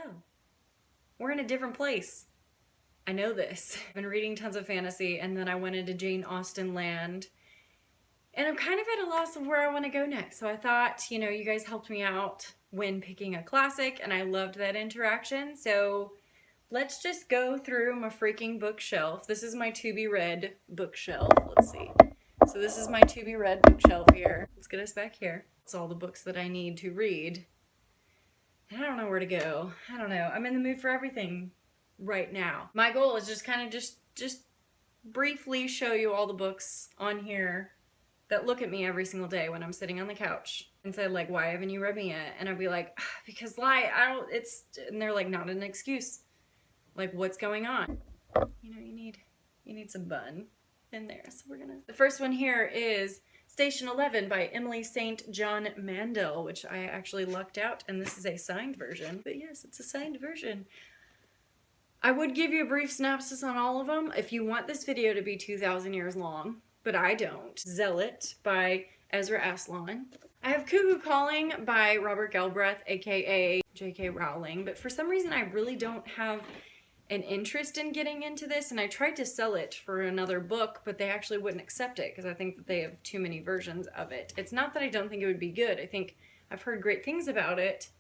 hell? We're in a different place. I know this. I've been reading tons of fantasy, and then I went into Jane Austen land, and I'm kind of at a loss of where I want to go next. So I thought, you know, you guys helped me out when picking a classic, and I loved that interaction. So let's just go through my freaking bookshelf. This is my to be read bookshelf. Let's see. So this is my to be read bookshelf here. Let's get us back here. It's all the books that I need to read. And I don't know where to go. I don't know. I'm in the mood for everything right now. My goal is just kind of just briefly show you all the books on here that look at me every single day when I'm sitting on the couch and say, like, why haven't you read me yet? And I'd be like, because and they're like, not an excuse. Like, what's going on? You know, you need some bun in there. So the first one here is Station 11 by Emily St. John Mandel, which I actually lucked out, and this is a signed version. But yes, it's a signed version. I would give you a brief synopsis on all of them if you want this video to be 2,000 years long, but I don't. Zealot by Ezra Aslan. I have Cuckoo Calling by Robert Galbraith, aka J.K. Rowling, but for some reason I really don't have an interest in getting into this, and I tried to sell it for another book, but they actually wouldn't accept it because I think that they have too many versions of it. It's not that I don't think it would be good. I think I've heard great things about it.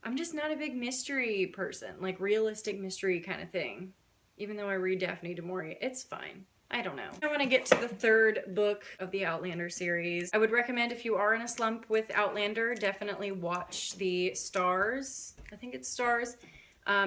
I'm just not a big mystery person, like realistic mystery kind of thing. Even though I read Daphne du Maurier, it's fine. I don't know. I want to get to the third book of the Outlander series. I would recommend, if you are in a slump with Outlander, definitely watch the Stars, I think it's Stars,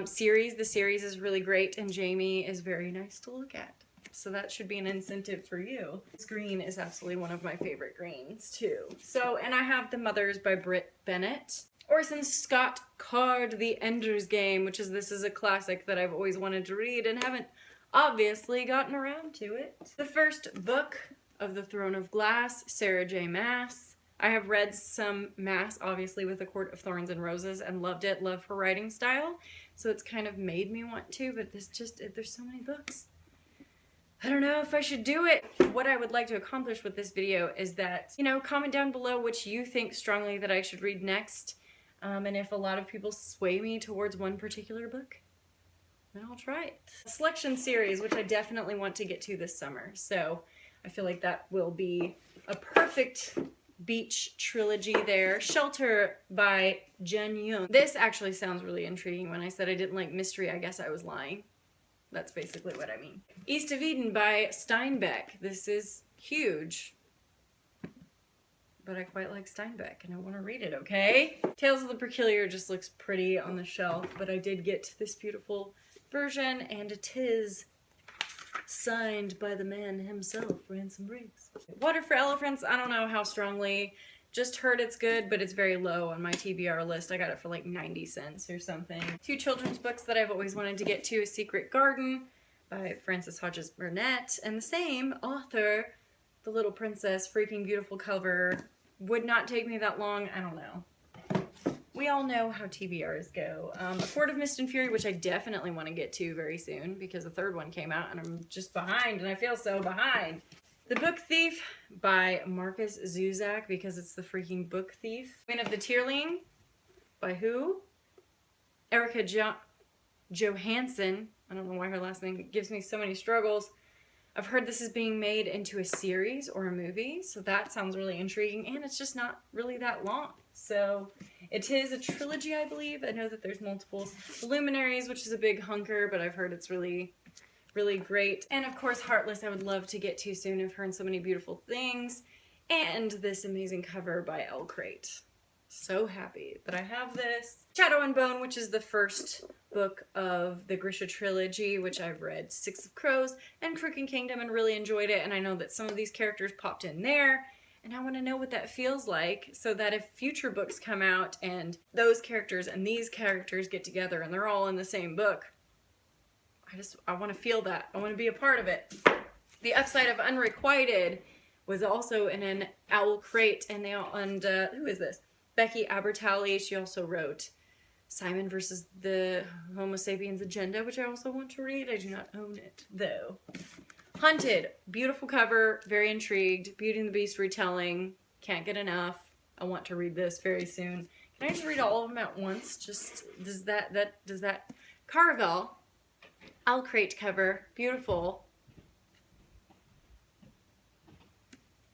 series. The series is really great, and Jamie is very nice to look at. So that should be an incentive for you. This green is absolutely one of my favorite greens too. So, and I have The Mothers by Britt Bennett. Orson Scott Card, The Ender's Game, this is a classic that I've always wanted to read and haven't obviously gotten around to it. The first book of The Throne of Glass, Sarah J. Maas. I have read some Maas, obviously, with A Court of Thorns and Roses, and loved it, love her writing style. So it's kind of made me want to, but there's so many books. I don't know if I should do it. What I would like to accomplish with this video is that, you know, comment down below which you think strongly that I should read next. And if a lot of people sway me towards one particular book, then I'll try it. A selection series, which I definitely want to get to this summer. So I feel like that will be a perfect beach trilogy there. Shelter by Jen Young. This actually sounds really intriguing. When I said I didn't like mystery, I guess I was lying. That's basically what I mean. East of Eden by Steinbeck. This is huge, but I quite like Steinbeck and I want to read it, okay? Tales of the Peculiar just looks pretty on the shelf, but I did get this beautiful version, and it is signed by the man himself, Ransom Briggs. Water for Elephants, I don't know how strongly. Just heard it's good, but it's very low on my TBR list. I got it for like 90 cents or something. Two children's books that I've always wanted to get to is Secret Garden by Frances Hodges Burnett, and the same author, The Little Princess, freaking beautiful cover. Would not take me that long, I don't know. We all know how TBRs go. A Court of Mist and Fury, which I definitely want to get to very soon because the third one came out and I'm just behind, and I feel so behind. The Book Thief by Marcus Zuzak, because it's the freaking book thief. Queen of the Tierling by who? Erica Johansson. I don't know why her last name gives me so many struggles. I've heard this is being made into a series or a movie, so that sounds really intriguing, and it's just not really that long. So it is a trilogy, I believe. I know that there's multiples. The Luminaries, which is a big hunker, but I've heard it's really great. And of course, Heartless, I would love to get to soon. I've heard so many beautiful things. And this amazing cover by Elle Crate. So happy that I have this. Shadow and Bone, which is the first book of the Grisha trilogy, which I've read Six of Crows and Crooked Kingdom and really enjoyed it. And I know that some of these characters popped in there, and I want to know what that feels like, so that if future books come out and those characters and these characters get together and they're all in the same book, I want to feel that. I want to be a part of it. The Upside of Unrequited was also in an Elle Crate, and who is this? Becky Abertally. She also wrote Simon versus the Homo Sapiens Agenda, which I also want to read. I do not own it, though. Hunted. Beautiful cover. Very intrigued. Beauty and the Beast retelling. Can't get enough. I want to read this very soon. Can I just read all of them at once? Just, does that Carvel, I'll crate cover, beautiful.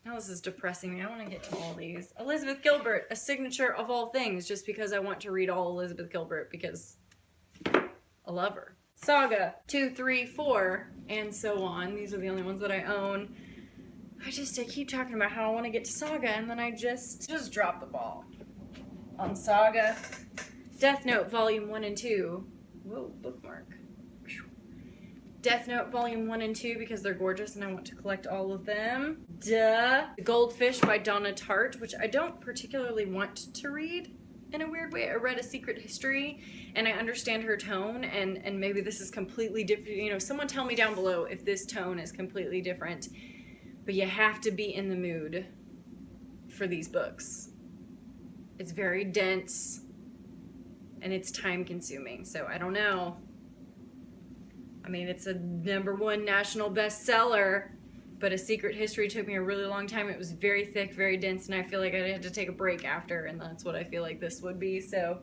Now this is depressing me. I want to get to all these. Elizabeth Gilbert, A Signature of All Things, just because I want to read all Elizabeth Gilbert because I love her. Saga 2, 3, 4, and so on. These are the only ones that I own. I keep talking about how I want to get to Saga, and then I just drop the ball on Saga. Death Note Volume 1 and 2. Whoa, bookmark. Death Note Volume 1 and 2 because they're gorgeous and I want to collect all of them. Duh. The Goldfish by Donna Tartt, which I don't particularly want to read in a weird way. I read A Secret History and I understand her tone, and maybe this is completely different. You know, someone tell me down below if this tone is completely different. But you have to be in the mood for these books. It's very dense and it's time consuming, so I don't know. I mean, it's a #1 national bestseller, but A Secret History took me a really long time. It was very thick, very dense, and I feel like I had to take a break after, and that's what I feel like this would be. So,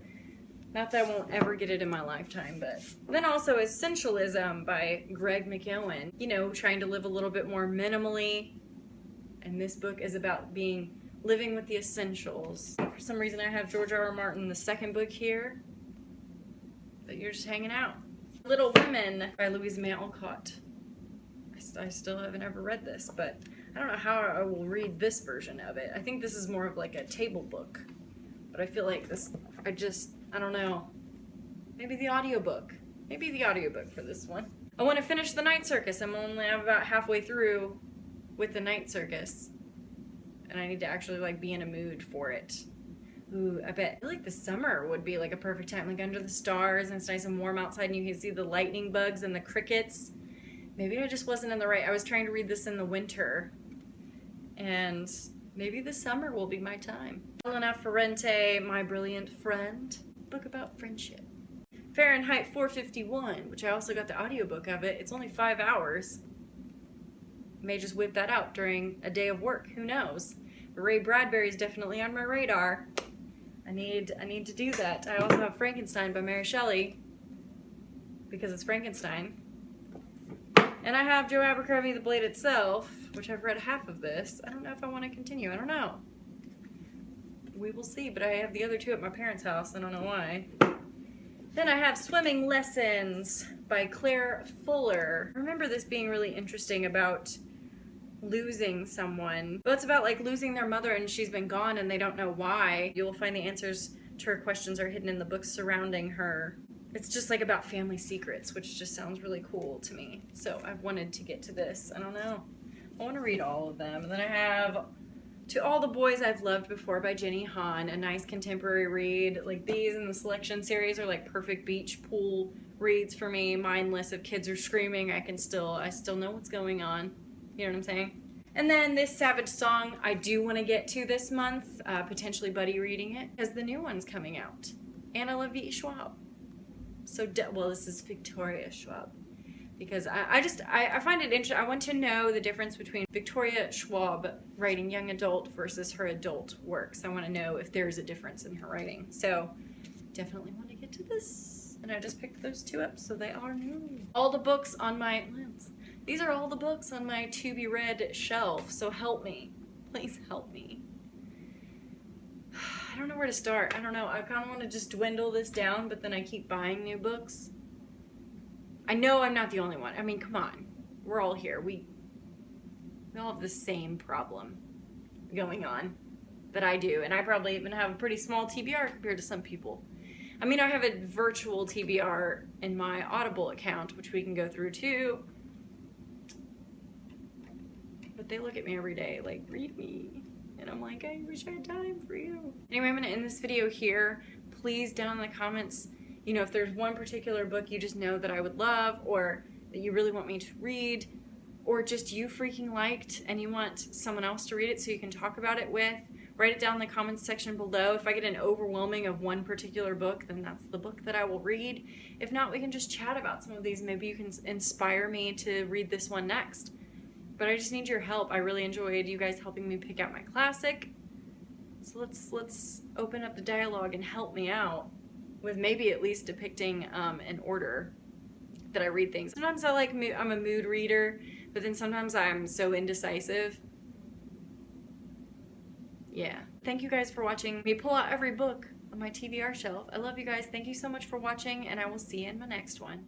not that I won't ever get it in my lifetime, but then also Essentialism by Greg McKeown. You know, trying to live a little bit more minimally, and this book is about living with the essentials. For some reason, I have George R.R. Martin, the second book here, but you're just hanging out. Little Women by Louise May Alcott. I still haven't ever read this, but I don't know how I will read this version of it. I think this is more of like a table book, but I feel like this, I don't know. Maybe the audiobook. Maybe the audiobook for this one. I want to finish The Night Circus. I'm about halfway through with The Night Circus, and I need to actually like be in a mood for it. Ooh, I feel like the summer would be like a perfect time, like under the stars, and it's nice and warm outside, and you can see the lightning bugs and the crickets. Maybe I just wasn't in the right. I was trying to read this in the winter, and maybe the summer will be my time. Elena Ferrante, My Brilliant Friend, book about friendship. Fahrenheit 451, which I also got the audiobook of it. It's only 5 hours. May just whip that out during a day of work. Who knows? But Ray Bradbury is definitely on my radar. I need to do that. I also have Frankenstein by Mary Shelley because it's Frankenstein. And I have Joe Abercrombie, The Blade Itself, which I've read half of this. I don't know if I want to continue. I don't know. We will see, but I have the other two at my parents' house. I don't know why. Then I have Swimming Lessons by Claire Fuller. I remember this being really interesting about losing someone. But it's about like losing their mother and she's been gone and they don't know why. You'll find the answers to her questions are hidden in the books surrounding her. It's just like about family secrets, which just sounds really cool to me. So I've wanted to get to this. I don't know. I want to read all of them. And then I have To All the Boys I've Loved Before by Jenny Han, a nice contemporary read. Like these in the selection series are like perfect beach pool reads for me. Mindless. If kids are screaming, I still know what's going on. You know what I'm saying? And then this Savage Song I do want to get to this month, potentially buddy reading it, because the new one's coming out. Anna Levi Schwab. So, well, this is Victoria Schwab. Because I find it interesting. I want to know the difference between Victoria Schwab writing young adult versus her adult works. I want to know if there's a difference in her writing. So, definitely want to get to this. And I just picked those two up, so they are new. All the books on my lens. These are all the books on my to be read shelf, so help me. Please help me. I don't know where to start. I don't know. I kind of want to just dwindle this down, but then I keep buying new books. I know I'm not the only one. I mean, come on. We're all here. We all have the same problem going on that I do, and I probably even have a pretty small TBR compared to some people. I mean, I have a virtual TBR in my Audible account, which we can go through too. But they look at me every day like, read me. And I'm like, I wish I had time for you. Anyway, I'm going to end this video here. Please, down in the comments, you know, if there's one particular book you just know that I would love, or that you really want me to read, or just you freaking liked and you want someone else to read it so you can talk about it with, write it down in the comments section below. If I get an overwhelming of one particular book, then that's the book that I will read. If not, we can just chat about some of these. Maybe you can inspire me to read this one next. But I just need your help. I really enjoyed you guys helping me pick out my classic. So let's open up the dialogue and help me out with maybe at least depicting an order that I read things. Sometimes I'm a mood reader, but then sometimes I'm so indecisive. Yeah. Thank you guys for watching. Let me pull out every book on my TBR shelf. I love you guys. Thank you so much for watching, and I will see you in my next one.